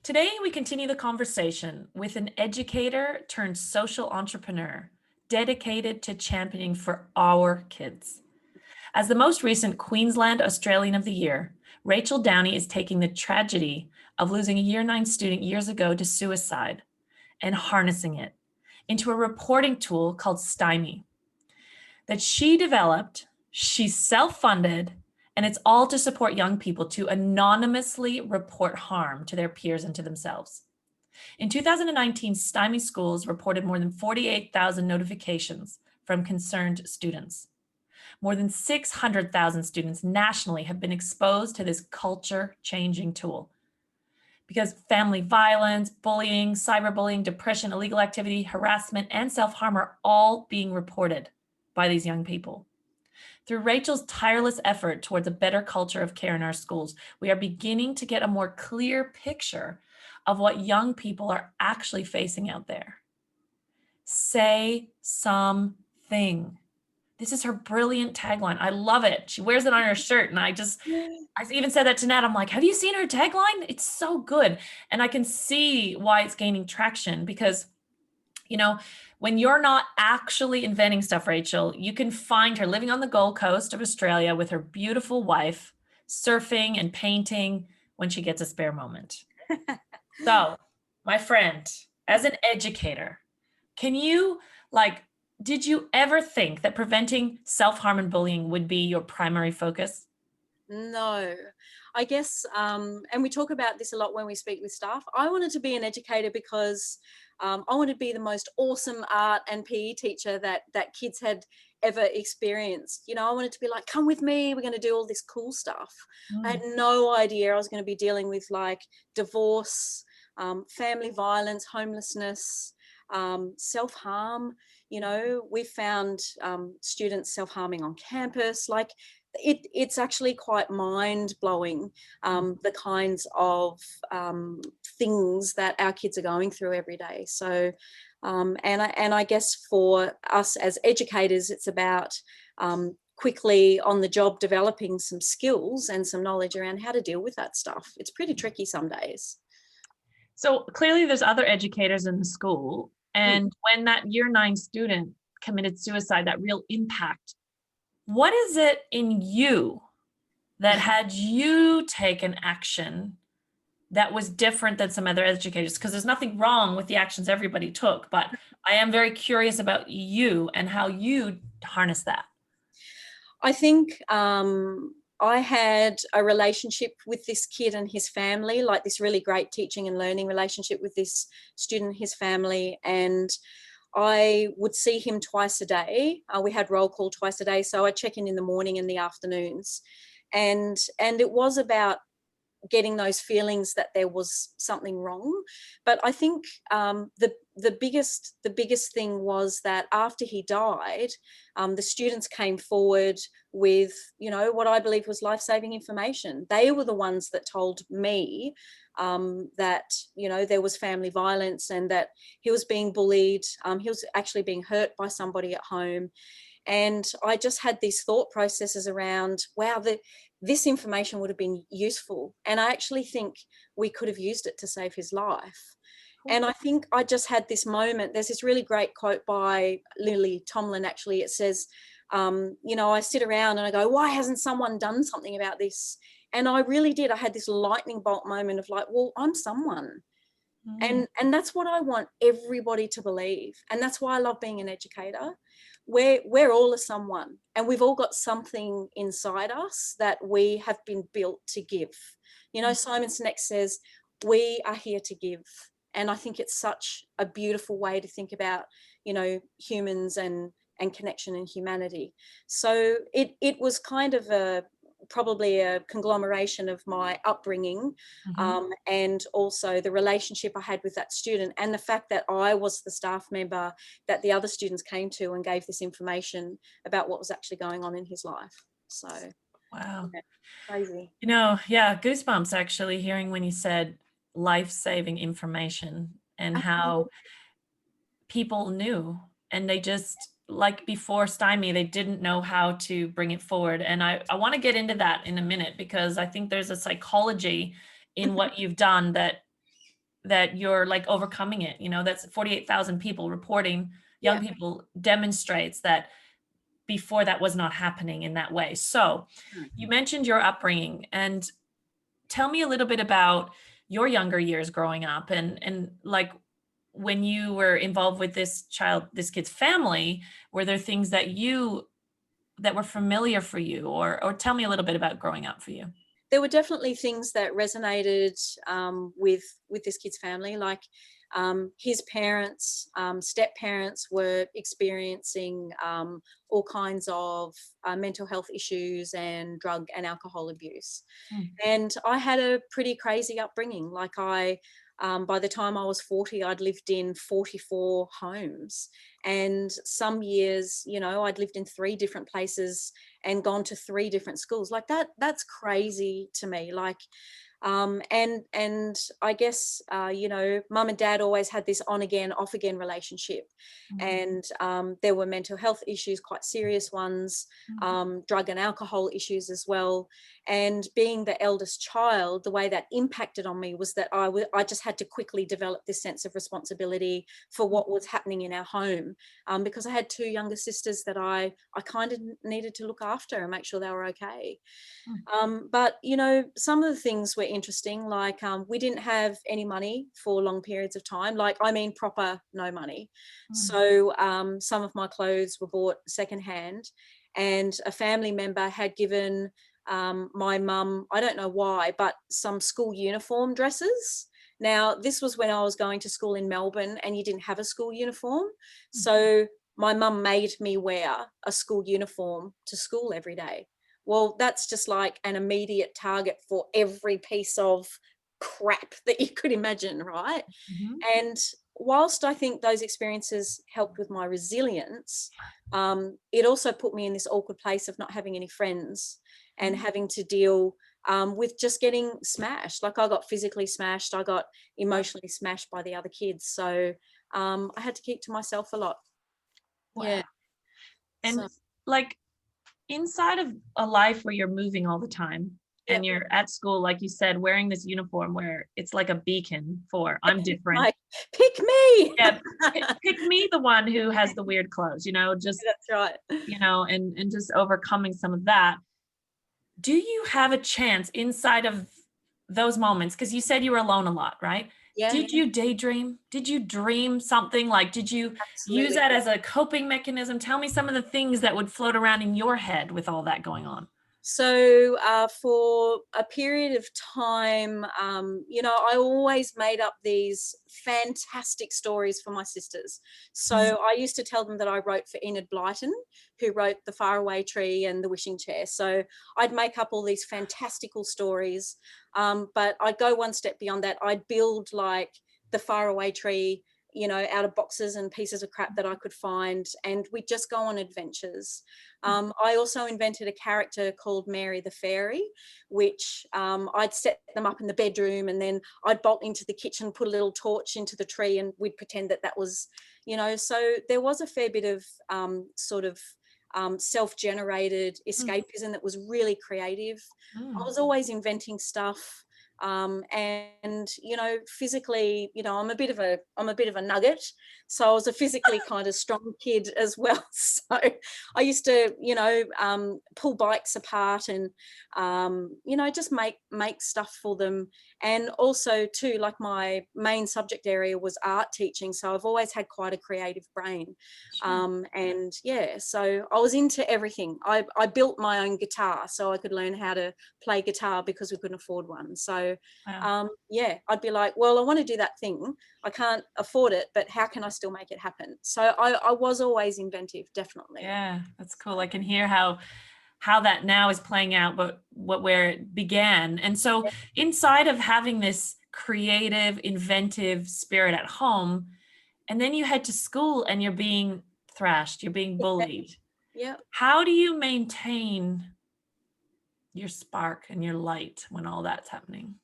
Today, we continue the conversation with an educator turned social entrepreneur dedicated to championing for our kids. As the most recent Queensland Australian of the Year, Rachel Downie is taking the tragedy of losing a Year 9 student years ago to suicide and harnessing it into a reporting tool called Stymie that she developed. She's self-funded, and it's all to support young people to anonymously report harm to their peers and to themselves. In 2019, Stymie schools reported more than 48,000 notifications from concerned students. More than 600,000 students nationally have been exposed to this culture-changing tool because family violence, bullying, cyberbullying, depression, illegal activity, harassment, and self-harm are all being reported by these young people. Through Rachel's tireless effort towards a better culture of care in our schools, we are beginning to get a more clear picture of what young people are actually facing out there. Say something. This is her brilliant tagline. I love it. She wears it on her shirt. And I even said that to Nat. I'm like, have you seen her tagline? It's so good. And I can see why it's gaining traction because, when you're not actually inventing stuff, Rachel, you can find her living on the Gold Coast of Australia with her beautiful wife, surfing and painting when she gets a spare moment. So, my friend, as an educator, can you did you ever think that preventing self-harm and bullying would be your primary focus? No, I guess, and we talk about this a lot when we speak with staff. I wanted to be an educator because I wanted to be the most awesome art and PE teacher that kids had ever experienced. I wanted to be like, come with me, we're going to do all this cool stuff. I had no idea I was going to be dealing with like divorce, family violence, homelessness, self-harm. We found students self-harming on campus. Like it's actually quite mind-blowing, the kinds of things that our kids are going through every day. So and I guess for us as educators, it's about quickly on the job developing some skills and some knowledge around how to deal with that stuff. It's pretty tricky some days. So clearly there's other educators in the school. And when that Year 9 student committed suicide, that real impact, what is it in you that had you take an action that was different than some other educators? Because there's nothing wrong with the actions everybody took, but I am very curious about you and how you harness that. I think I had a relationship with this kid and his family, like this really great teaching and learning relationship with this student, his family, and I would see him twice a day. We had roll call twice a day, so I check in the morning and the afternoons, and it was about getting those feelings that there was something wrong. But I think the biggest thing was that after he died, the students came forward with what I believe was life-saving information. They were the ones that told me that there was family violence and that he was being bullied. He was actually being hurt by somebody at home. And I just had these thought processes around, wow, this information would have been useful. And I actually think we could have used it to save his life. And I think I just had this moment. There's this really great quote by Lily Tomlin, actually. It says, I sit around and I go, why hasn't someone done something about this? And I really did. I had this lightning bolt moment of like, well, I'm someone. And that's what I want everybody to believe. And that's why I love being an educator. We're all a someone, and we've all got something inside us that we have been built to give. Simon Sinek says, we are here to give. And I think it's such a beautiful way to think about, humans and connection and humanity. So it was kind of probably a conglomeration of my upbringing, and also the relationship I had with that student, and the fact that I was the staff member that the other students came to and gave this information about what was actually going on in his life. So wow. Yeah, crazy. Yeah, goosebumps actually hearing when you said life-saving information and how people knew, and they just, like before Stymie, they didn't know how to bring it forward. And I want to get into that in a minute, because I think there's a psychology in what you've done that that you're like overcoming it. That's 48,000 people reporting, young Yeah. people, demonstrates that before that was not happening in that way. So you mentioned your upbringing, and tell me a little bit about your younger years growing up, and like when you were involved with this kid's family, were there things that were familiar for you, or tell me a little bit about growing up for you? There were definitely things that resonated with this kid's family, like his parents, step parents were experiencing all kinds of mental health issues and drug and alcohol abuse. Mm, And I had a pretty crazy upbringing. Like by the time I was 40, I'd lived in 44 homes. And some years, I'd lived in 3 different places and gone to 3 different schools. Like that's crazy to me. Like, and I guess, mum and dad always had this on again, off again relationship. mm, And there were mental health issues, quite serious ones, mm, drug and alcohol issues as well. And being the eldest child, the way that impacted on me was that I just had to quickly develop this sense of responsibility for what was happening in our home, because I had 2 younger sisters that I kind of needed to look after and make sure they were okay. mm, But some of the things were interesting. Like we didn't have any money for long periods of time. Like I mean, proper no money. mm, So some of my clothes were bought secondhand, and a family member had given my mum, I don't know why, but some school uniform dresses. Now, this was when I was going to school in Melbourne and you didn't have a school uniform. mm. So my mum made me wear a school uniform to school every day. Well, that's just like an immediate target for every piece of crap that you could imagine, right? Mhm. And whilst I think those experiences helped with my resilience, it also put me in this awkward place of not having any friends and Mm. having to deal with just getting smashed. Like I got physically smashed, I got Wow. emotionally smashed by the other kids. So I had to keep to myself a lot. Wow. Yeah. And So, like inside of a life where you're moving all the time yeah. and you're at school, like you said, wearing this uniform where it's like a beacon for I'm different. Like, pick me. Yeah. Pick me, the one who has the weird clothes, just, That's right. and just overcoming some of that. Do you have a chance inside of those moments? Because you said you were alone a lot, right? Yeah, Did you daydream? Did you dream something? Like, did you use absolutely. that as a coping mechanism? Tell me some of the things that would float around in your head with all that going on. So for a period of time, I always made up these fantastic stories for my sisters. So Mm, I used to tell them that I wrote for Enid Blyton, who wrote The Faraway Tree and The Wishing Chair. So I'd make up all these fantastical stories, but I'd go one step beyond that. I'd build like The Faraway Tree, out of boxes and pieces of crap that I could find, and we'd just go on adventures. I also invented a character called Mary the Fairy, which I'd set them up in the bedroom, and then I'd bolt into the kitchen, put a little torch into the tree, and we'd pretend that was, so there was a fair bit of sort of self-generated mm, escapism that was really creative. I mm, was always inventing stuff. And physically, I'm a bit of a nugget, so I was a physically kind of strong kid as well. So I used to pull bikes apart and just make stuff for them. And also too, like my main subject area was art teaching, so I've always had quite a creative brain. sure. And yeah, so I was into everything. I built my own guitar so I could learn how to play guitar because we couldn't afford one. So Wow. yeah, I'd be like, well, I want to do that thing. I can't afford it, but how can I still make it happen? So I was always inventive, definitely. Yeah, that's cool. I can hear how that now is playing out, but where it began. And so inside of having this creative, inventive spirit at home, and then you head to school and you're being thrashed, you're being bullied. Yeah. How do you maintain your spark and your light when all that's happening?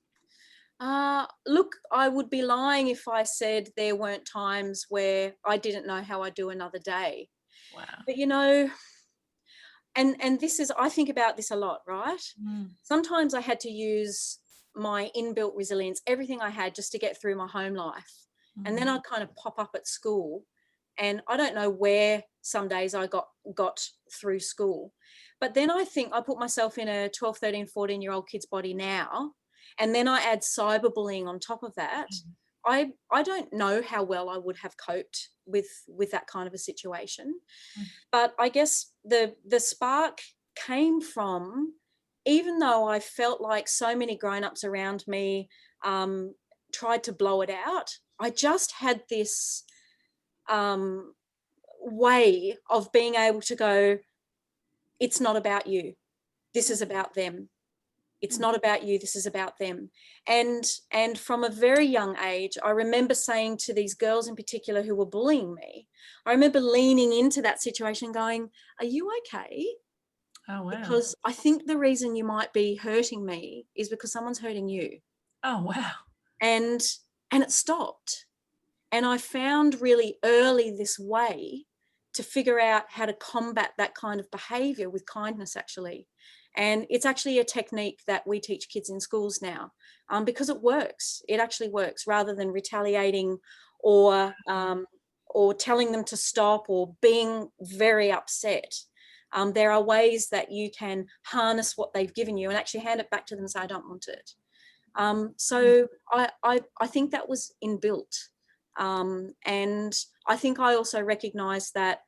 Look, I would be lying if I said there weren't times where I didn't know how I'd do another day. Wow. But and this is, I think about this a lot, right? Mm, Sometimes I had to use my inbuilt resilience, everything I had just to get through my home life. And then I'd kind of pop up at school, and I don't know where some days I got through school. But then I think I put myself in a 12, 13, 14-year-old kid's body now, and then I add cyberbullying on top of that. I don't know how well I would have coped with that kind of a situation. But I guess the spark came from, even though I felt like so many grown-ups around me tried to blow it out, I just had this way of being able to go, it's not about you, this is about them. It's not about you, this is about them. And from a very young age, I remember saying to these girls in particular who were bullying me, I remember leaning into that situation going, are you okay? Oh, wow. Because I think the reason you might be hurting me is because someone's hurting you. Oh, wow. And it stopped. And I found really early this way to figure out how to combat that kind of behavior with kindness, actually. And it's actually a technique that we teach kids in schools now, because it works. It actually works, rather than retaliating or telling them to stop or being very upset. There are ways that you can harness what they've given you and actually hand it back to them and say, I don't want it. So I think that was inbuilt. And I think I also recognised that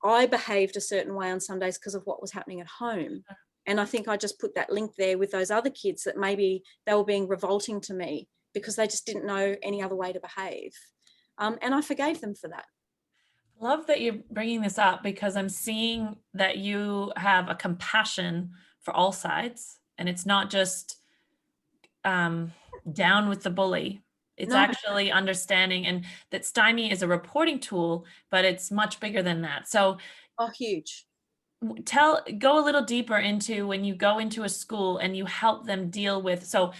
I behaved a certain way on some days because of what was happening at home. And I think I just put that link there with those other kids, that maybe they were being revolting to me because they just didn't know any other way to behave. And I forgave them for that. Love that you're bringing this up, because I'm seeing that you have a compassion for all sides, and it's not just down with the bully. It's actually understanding, and that Stymie is a reporting tool, but it's much bigger than that. So huge. Go a little deeper into when you go into a school and you help them deal with, so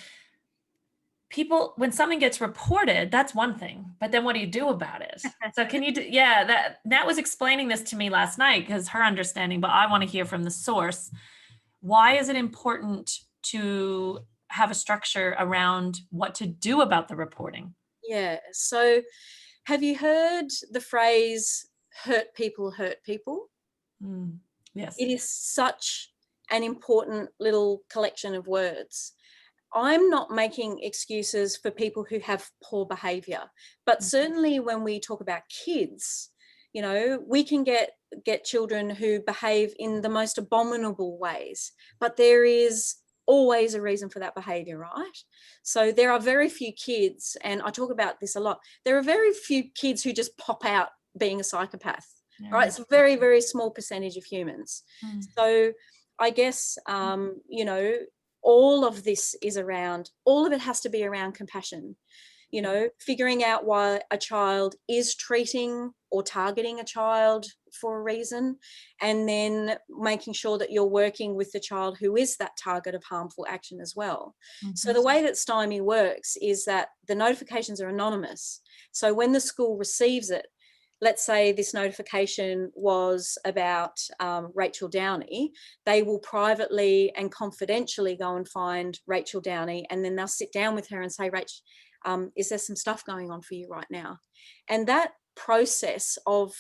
people, when something gets reported, that's one thing, but then what do you do about it? So can you Nat was explaining this to me last night, because her understanding, but I want to hear from the source. Why is it important to have a structure around what to do about the reporting? Yeah. So have you heard the phrase, hurt people hurt people? Yes. It is such an important little collection of words. I'm not making excuses for people who have poor behavior, but certainly when we talk about kids, you know, we can get children who behave in the most abominable ways, but there is always a reason for that behavior, right? So there are very few kids, and I talk about this a lot, there are very few kids who just pop out being a psychopath, right? It's a very, very small percentage of humans. So I guess, you know, all of this is around, all of it has to be around compassion, you know, figuring out why a child is treating or targeting a child for a reason, and then making sure that you're working with the child who is that target of harmful action as well. So the way that Stymie works is that the notifications are anonymous. So when the school receives it, let's say this notification was about Rachel Downie, they will privately and confidentially go and find Rachel Downie, and then they'll sit down with her and say, Rach, is there some stuff going on for you right now? And that process of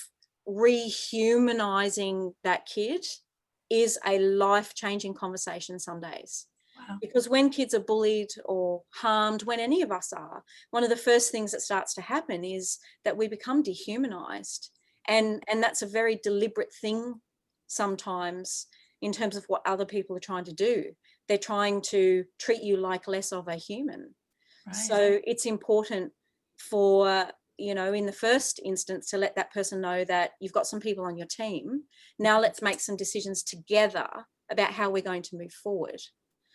rehumanizing that kid is a life-changing conversation some days. Wow. Because when kids are bullied or harmed, when any of us are, one of the first things that starts to happen is that we become dehumanized. And that's a very deliberate thing sometimes in terms of what other people are trying to do. They're trying to treat you like less of a human. Right. So it's important for, you know, in the first instance, to let that person know that you've got some people on your team. Now let's make some decisions together about how we're going to move forward.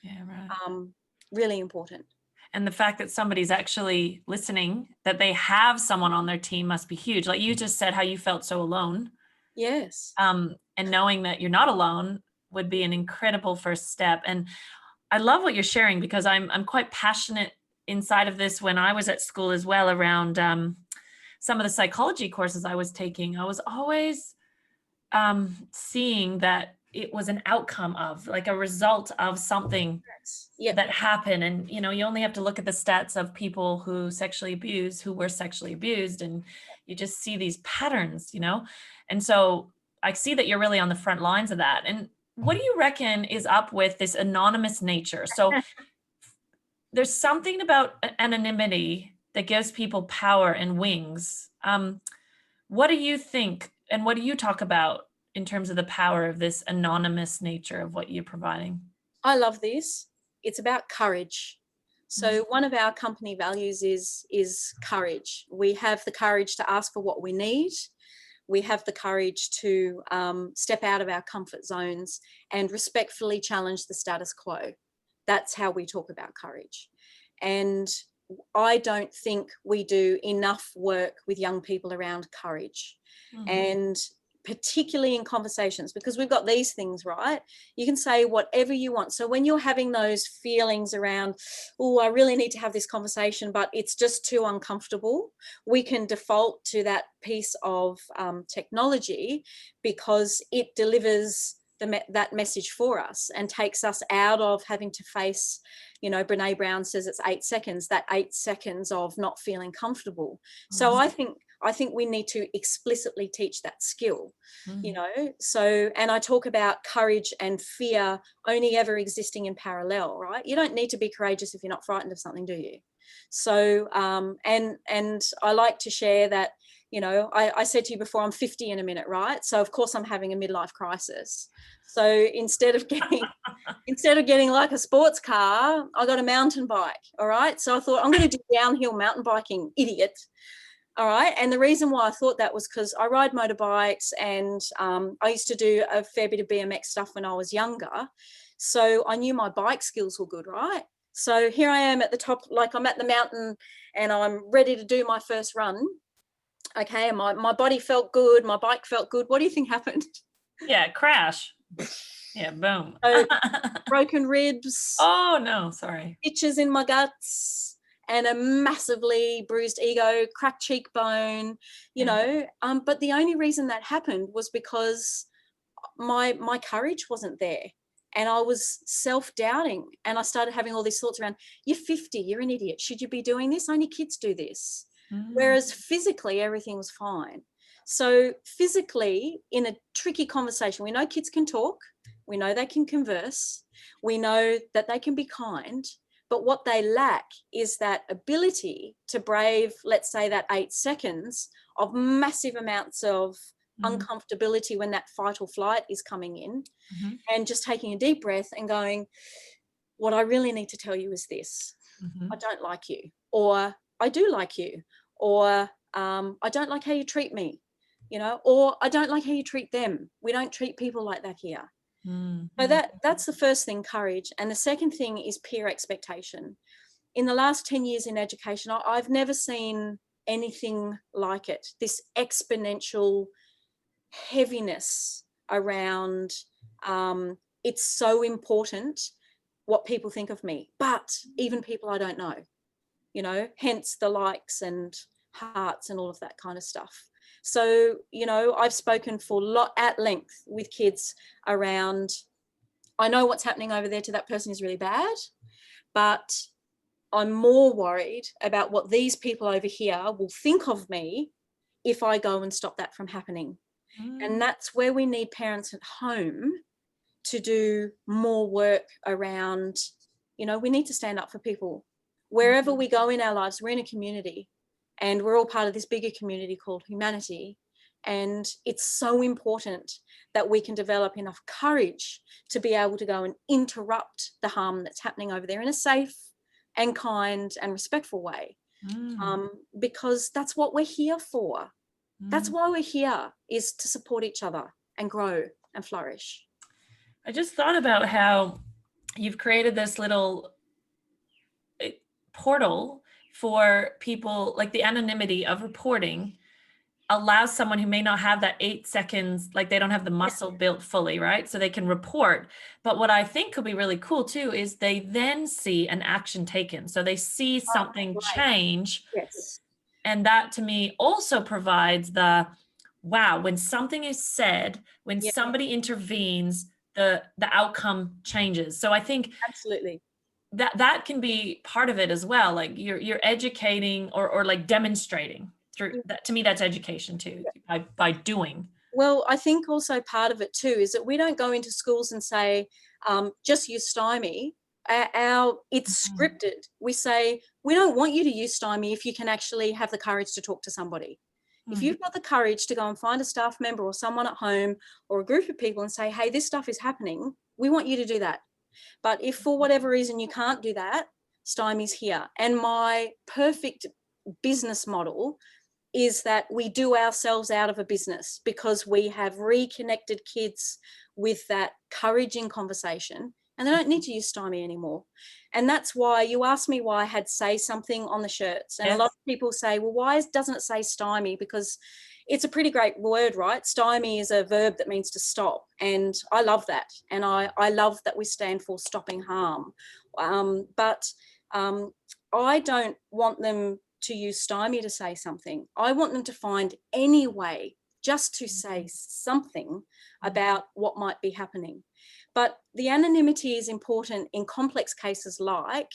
Yeah, right. Really important. And the fact that somebody's actually listening, that they have someone on their team, must be huge. Like you just said, how you felt so alone. Yes. And knowing that you're not alone would be an incredible first step. And I love what you're sharing, because I'm quite passionate inside of this. When I was at school as well, around some of the psychology courses I was taking, I was always seeing that it was an outcome of, like a result of something Yep. that happened. And, you know, you only have to look at the stats of people who were sexually abused, and you just see these patterns, you know? And so I see that you're really on the front lines of that. And what do you reckon is up with this anonymous nature? So there's something about anonymity that gives people power and wings. What do you think, and what do you talk about in terms of the power of this anonymous nature of what you're providing? I love this. It's about courage. So one of our company values is courage. We have the courage to ask for what we need. We have the courage to step out of our comfort zones and respectfully challenge the status quo. That's how we talk about courage. And I don't think we do enough work with young people around courage. And particularly in conversations, because we've got these things, right? You can say whatever you want. So when you're having those feelings around, oh, I really need to have this conversation, but it's just too uncomfortable, we can default to that piece of technology, because it delivers that message for us and takes us out of having to face, you know, Brene Brown says it's 8 seconds, that 8 seconds of not feeling comfortable. So I think we need to explicitly teach that skill, you know. So, and I talk about courage and fear only ever existing in parallel, right? You don't need to be courageous if you're not frightened of something, do you? So, and I like to share that, you know, I said to you before, I'm 50 in a minute, right? So of course I'm having a midlife crisis. So instead of getting like a sports car, I got a mountain bike. All right. So I thought I'm going to do downhill mountain biking, idiot. All right. And the reason why I thought that was because I ride motorbikes, and I used to do a fair bit of BMX stuff when I was younger. So I knew my bike skills were good, right? So here I am at the top, like I'm at the mountain and I'm ready to do my first run. Okay. And my body felt good. My bike felt good. What do you think happened? Yeah, crash. Yeah, boom. So, broken ribs. Oh no, sorry. Itches in my guts, and a massively bruised ego, cracked cheekbone, you know. But the only reason that happened was because my courage wasn't there, and I was self-doubting, and I started having all these thoughts around, you're 50, you're an idiot, should you be doing this? Only kids do this. Whereas physically everything was fine. So physically, in a tricky conversation, we know kids can talk, we know they can converse, we know that they can be kind, but what they lack is that ability to brave, let's say, that 8 seconds of massive amounts of uncomfortability when that fight or flight is coming in, and just taking a deep breath and going, what I really need to tell you is this. I don't like you, or I do like you, or I don't like how you treat me, you know, or I don't like how you treat them. We don't treat people like that here. So that's the first thing, courage. And the second thing is peer expectation. In the last 10 years in education, I've never seen anything like it, this exponential heaviness around it's so important what people think of me, but even people I don't know, you know, hence the likes and hearts and all of that kind of stuff. So, you know, I've spoken at length with kids around, I know what's happening over there to that person is really bad, but I'm more worried about what these people over here will think of me if I go and stop that from happening. And that's where we need parents at home to do more work around, you know, we need to stand up for people. Wherever we go in our lives, we're in a community, and we're all part of this bigger community called humanity. And it's so important that we can develop enough courage to be able to go and interrupt the harm that's happening over there in a safe and kind and respectful way, because that's what we're here for. That's why we're here, is to support each other and grow and flourish. I just thought about how you've created this little portal for people, like the anonymity of reporting allows someone who may not have that 8 seconds, like they don't have the muscle built fully, right? So they can report. But what I think could be really cool too is they then see an action taken. So they see something change. Yes. And that to me also provides the, wow, when something is said, when somebody intervenes, the outcome changes. So I think Absolutely. that can be part of it as well. Like you're educating or like demonstrating through that. To me, that's education too, by doing. Well, I think also part of it too is that we don't go into schools and say, just use Stymie. It's Mhm. scripted. We say, we don't want you to use Stymie if you can actually have the courage to talk to somebody. If Mhm. you've got the courage to go and find a staff member or someone at home or a group of people and say, hey, this stuff is happening, we want you to do that. But if for whatever reason you can't do that, Stymie's here. And my perfect business model is that we do ourselves out of a business because we have reconnected kids with that courage in conversation, and they don't need to use Stymie anymore. And that's why you asked me why I had say something on the shirts. And a lot Yes. of people say, well, why doesn't it say Stymie? Because it's a pretty great word, right? Stymie is a verb that means to stop. And I love that. And I love that we stand for stopping harm. But I don't want them to use Stymie to say something. I want them to find any way just to say something about what might be happening. But the anonymity is important in complex cases like,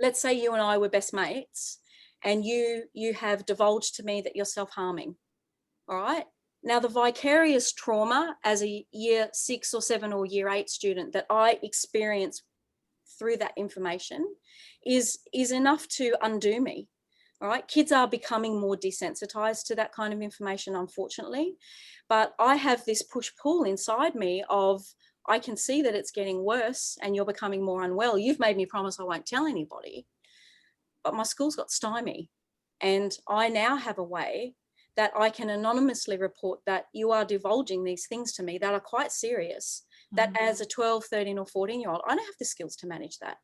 let's say you and I were best mates and you have divulged to me that you're self-harming, all right? Now, the vicarious trauma as a year 6 or 7 or year 8 student that I experience through that information is enough to undo me. All right, kids are becoming more desensitized to that kind of information, unfortunately. But I have this push-pull inside me of, I can see that it's getting worse and you're becoming more unwell. You've made me promise I won't tell anybody. But my school's got Stymie. And I now have a way that I can anonymously report that you are divulging these things to me that are quite serious, that as a 12, 13 or 14-year-old, I don't have the skills to manage that.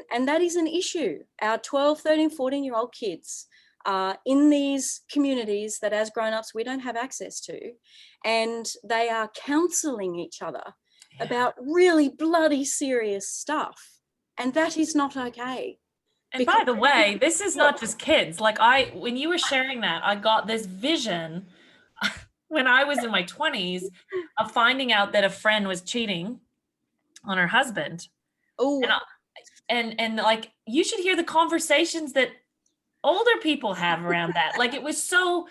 And that is an issue. Our 12, 13, 14-year-old kids are in these communities that as grown-ups we don't have access to, and they are counselling each other about really bloody serious stuff. And that is not okay. And by the way, this is not just kids. Like when you were sharing that, I got this vision when I was in my 20s of finding out that a friend was cheating on her husband. Oh, And like, you should hear the conversations that older people have around that. Like, it was so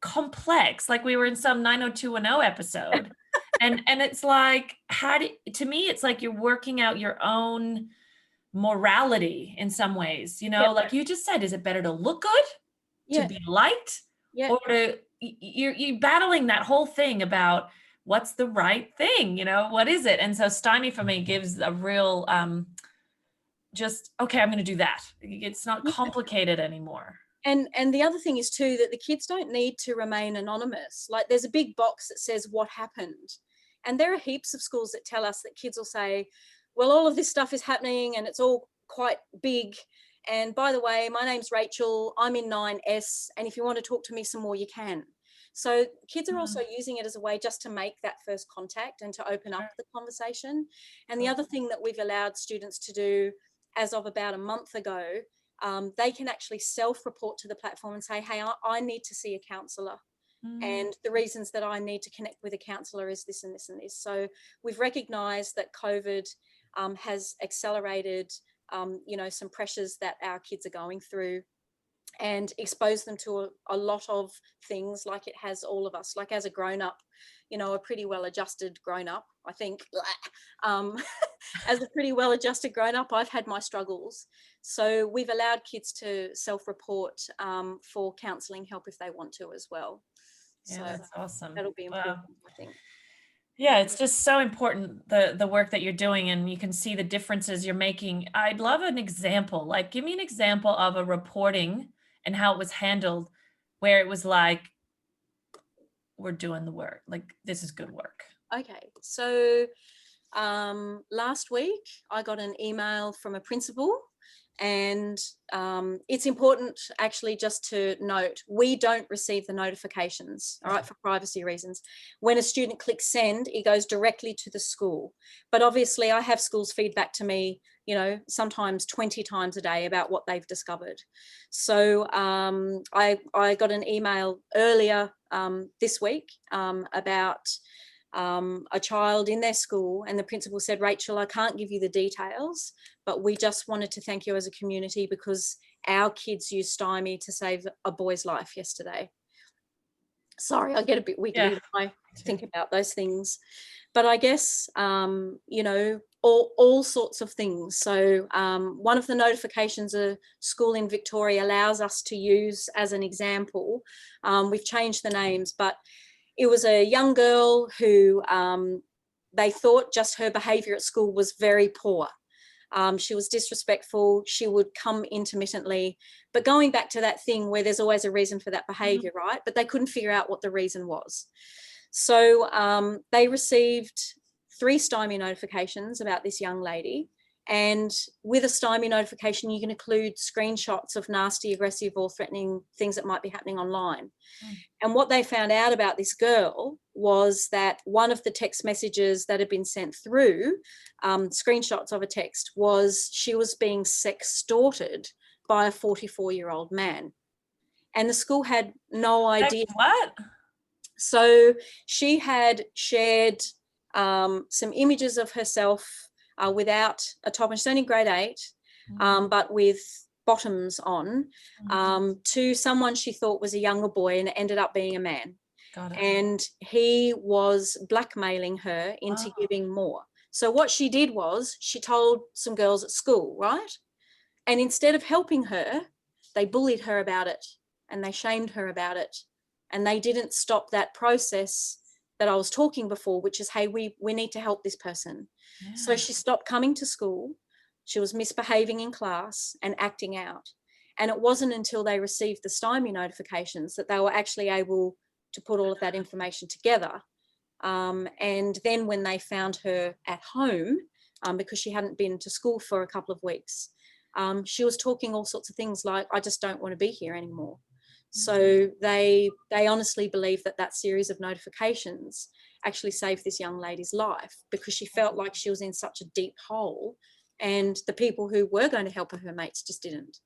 complex. Like we were in some 90210 episode. And it's like, to me, it's like you're working out your own morality in some ways, like you just said, is it better to look good, to be liked, or you're battling that whole thing about what's the right thing, what is it? And so Stymie for me gives a real, just, okay, I'm going to do that. It's not complicated anymore. And the other thing is too, that the kids don't need to remain anonymous. Like there's a big box that says what happened. And there are heaps of schools that tell us that kids will say, well, all of this stuff is happening and it's all quite big. And by the way, my name's Rachel, I'm in 9S. And if you want to talk to me some more, you can. So kids are also using it as a way just to make that first contact and to open up the conversation. And the other thing that we've allowed students to do as of about a month ago, they can actually self-report to the platform and say, hey, I need to see a counsellor. And the reasons that I need to connect with a counsellor is this and this and this. So we've recognised that COVID has accelerated, some pressures that our kids are going through and exposed them to a lot of things, like it has all of us. Like as a grown-up, a pretty well-adjusted grown-up, I think, as a pretty well-adjusted grown-up, I've had my struggles. So we've allowed kids to self-report for counselling help if they want to as well. Yeah, So that's awesome. that'll be important, I think. Yeah, it's just so important, the work that you're doing, and you can see the differences you're making. I'd love an example. Like, give me an example of a reporting and how it was handled, where it was like, we're doing the work. Like, this is good work. Okay, so last week I got an email from a principal, and it's important actually just to note, we don't receive the notifications, all right, for privacy reasons. When a student clicks send, it goes directly to the school. But obviously I have schools feedback to me, sometimes 20 times a day about what they've discovered. So I got an email earlier this week about a child in their school, and the principal said, Rachel, I can't give you the details, but we just wanted to thank you as a community because our kids used Stymie to save a boy's life yesterday. Sorry, I get a bit wiggly when I think about those things. But I guess, you know, all sorts of things. So one of the notifications a school in Victoria allows us to use as an example, we've changed the names, but it was a young girl who they thought just her behaviour at school was very poor. She was disrespectful. She would come intermittently. But going back to that thing where there's always a reason for that behaviour, right? But they couldn't figure out what the reason was. So they received 3 Stymie notifications about this young lady. And with a Stymie notification, you can include screenshots of nasty, aggressive or threatening things that might be happening online. And what they found out about this girl was that one of the text messages that had been sent through, screenshots of a text, was she was being sextorted by a 44-year-old man. And the school had no idea. What? So she had shared some images of herself without a top, and she's only grade 8, but with bottoms on, to someone she thought was a younger boy, and it ended up being a man. Got it. And he was blackmailing her into giving more. So what she did was she told some girls at school, right? And instead of helping her, they bullied her about it and they shamed her about it. And they didn't stop that process that I was talking before, which is, hey, we need to help this person. Yeah. So she stopped coming to school. She was misbehaving in class and acting out. And it wasn't until they received the Stymie notifications that they were actually able to put all of that information together. And then when they found her at home, because she hadn't been to school for a couple of weeks, she was talking all sorts of things like, I just don't want to be here anymore. So they honestly believe that that series of notifications actually saved this young lady's life, because she felt like she was in such a deep hole and the people who were going to help her mates just didn't.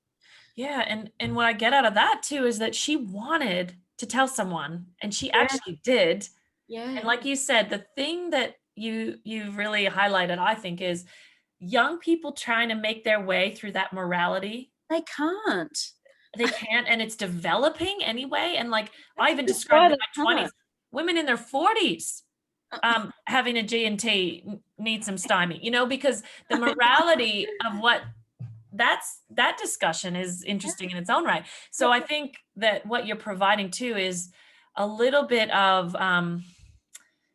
Yeah, and what I get out of that too is that she wanted to tell someone, and she actually did. Yeah. And like you said, the thing that you've really highlighted, I think, is young people trying to make their way through that morality. They can't. They can't, and it's developing anyway. And like I even described in my 20s, women in their 40s having a G&T need some Stymie, you know, because the morality of what that discussion is interesting in its own right. So I think that what you're providing too is a little bit of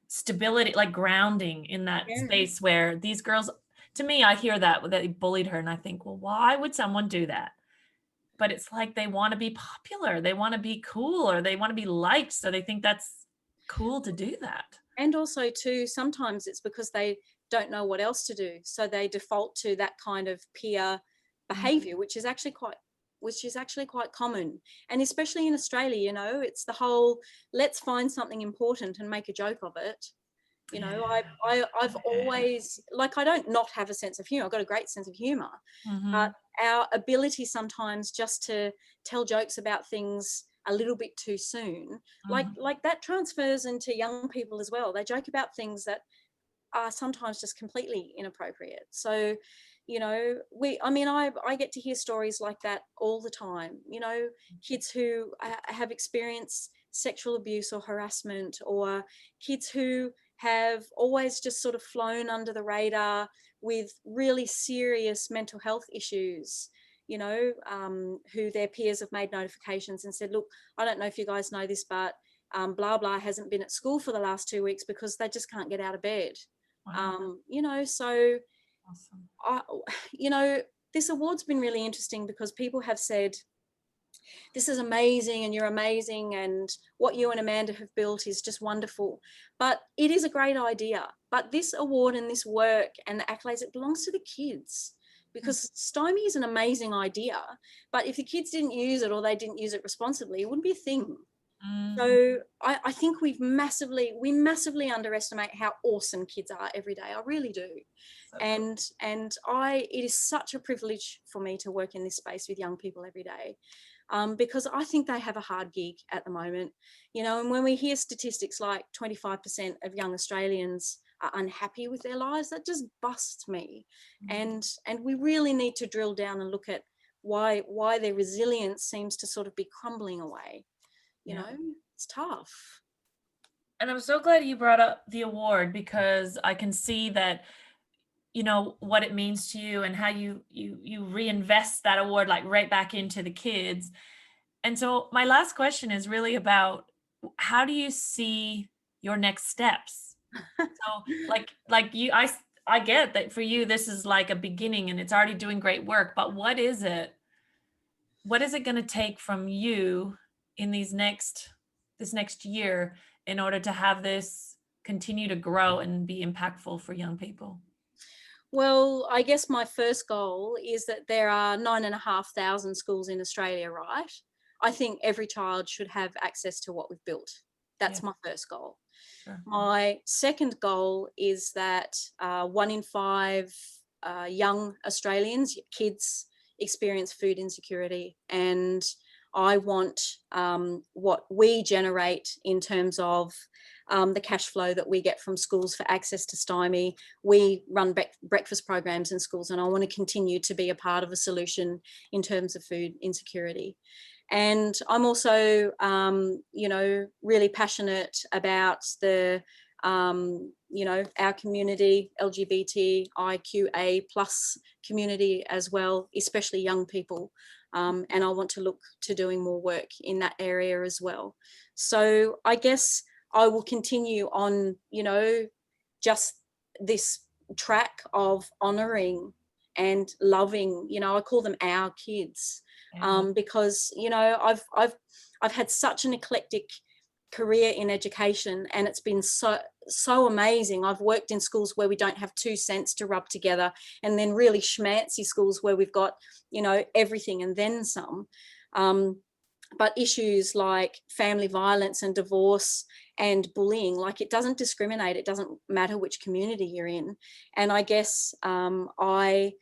stability, like grounding in that space where these girls, to me, I hear that they bullied her and I think, well, why would someone do that? But it's like they want to be popular, they want to be cool, or they want to be liked, so they think that's cool to do that. And also too, sometimes it's because they don't know what else to do, so they default to that kind of peer behavior, which is actually quite common. And especially in Australia, you know, it's the whole let's find something important and make a joke of it. You know, I've always, like, I don't not have a sense of humor. I've got a great sense of humor, but our ability sometimes just to tell jokes about things a little bit too soon, like that transfers into young people as well. They joke about things that are sometimes just completely inappropriate. So, you know, I get to hear stories like that all the time, you know, kids who have experienced sexual abuse or harassment, or kids who have always just sort of flown under the radar with really serious mental health issues, you know, who their peers have made notifications and said, look, I don't know if you guys know this, but blah, blah hasn't been at school for the last 2 weeks because they just can't get out of bed. Wow. You know, so, awesome. You know, this award's been really interesting because people have said, this is amazing and you're amazing and what you and Amanda have built is just wonderful. But it is a great idea. But this award and this work and the accolades, it belongs to the kids, because Stymie is an amazing idea. But if the kids didn't use it or they didn't use it responsibly, it wouldn't be a thing. So I think we massively underestimate how awesome kids are every day. I really do. It is such a privilege for me to work in this space with young people every day, because I think they have a hard gig at the moment, and when we hear statistics like 25% of young Australians are unhappy with their lives, that just busts me. And we really need to drill down and look at why their resilience seems to sort of be crumbling away. It's tough. And I'm so glad you brought up the award, because I can see that, what it means to you and how you reinvest that award like right back into the kids. And so my last question is really about, how do you see your next steps? So like I get that for you, this is like a beginning and it's already doing great work, but what is it going to take from you in this next year in order to have this continue to grow and be impactful for young people? Well, I guess my first goal is that there are 9,500 schools in Australia, right? I think every child should have access to what we've built. That's my first goal. Sure. My second goal is that 1 in 5 young Australians, kids, experience food insecurity. And I want what we generate in terms of the cash flow that we get from schools for access to Stymie. We run breakfast programs in schools, and I want to continue to be a part of a solution in terms of food insecurity. And I'm also, really passionate about the, our community, LGBTIQA plus community as well, especially young people. And I want to look to doing more work in that area as well. So I guess I will continue on, just this track of honouring and loving, I call them our kids. Because I've had such an eclectic career in education, and it's been so amazing. I've worked in schools where we don't have 2 cents to rub together, and then really schmancy schools where we've got everything and then some. But issues like family violence and divorce and bullying, like, it doesn't discriminate. It doesn't matter which community you're in. And I guess I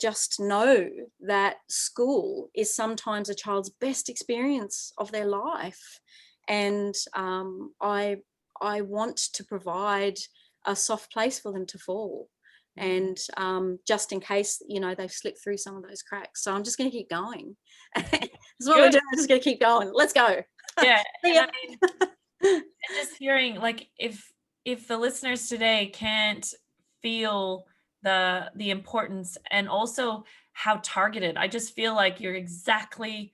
just know that school is sometimes a child's best experience of their life. And I want to provide a soft place for them to fall. And just in case, they've slipped through some of those cracks. So I'm just going to keep going. That's what we're doing. I'm just going to keep going. Let's go. Yeah. And just hearing, like, if the listeners today can't feel the importance and also how targeted, I just feel like you're exactly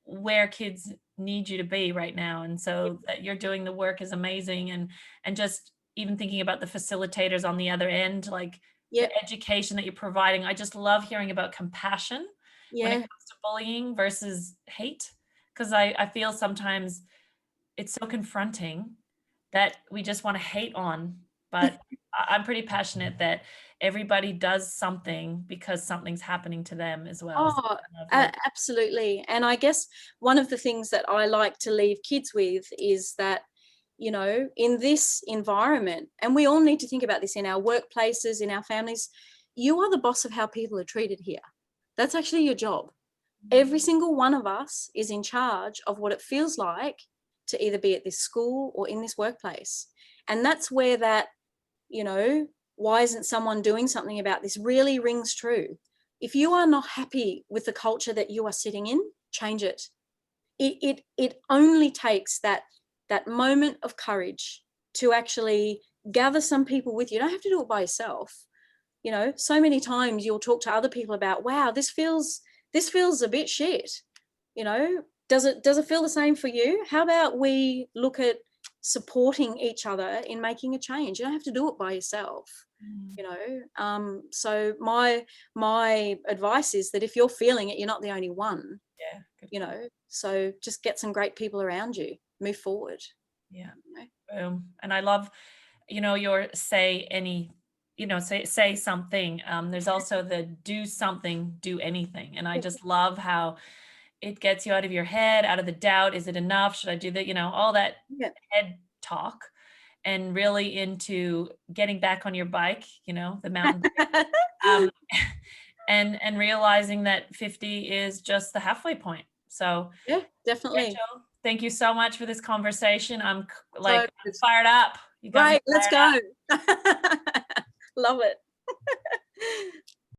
where kids need you to be right now. And so that you're doing the work is amazing. And just even thinking about the facilitators on the other end, like the education that you're providing. I just love hearing about compassion when it comes to bullying versus hate, because I feel sometimes it's so confronting that we just want to hate on. But I'm pretty passionate that everybody does something because something's happening to them as well. Oh, absolutely. And I guess one of the things that I like to leave kids with is that, in this environment, and we all need to think about this in our workplaces, in our families, you are the boss of how people are treated here. That's actually your job. Every single one of us is in charge of what it feels like to either be at this school or in this workplace. And that's where that, why isn't someone doing something about this really rings true. If you are not happy with the culture that you are sitting in, change it. It only takes that moment of courage to actually gather some people with you. You don't have to do it by yourself. So many times you'll talk to other people about, wow, this feels a bit shit. Does it feel the same for you? How about we look at supporting each other in making a change? You don't have to do it by yourself. So my advice is that if you're feeling it, you're not the only one. So just get some great people around you, move forward. And I love your say something. There's also the do something, do anything, and I just love how it gets you out of your head, out of the doubt. Is it enough? Should I do that? All that head talk. and really into getting back on your bike, you know, the mountain bike, um, and realizing that 50 is just the halfway point. So Yeah, definitely. Rachel, thank you so much for this conversation. I'm So I'm fired up. You got me great. Let's fired go. up. Love it.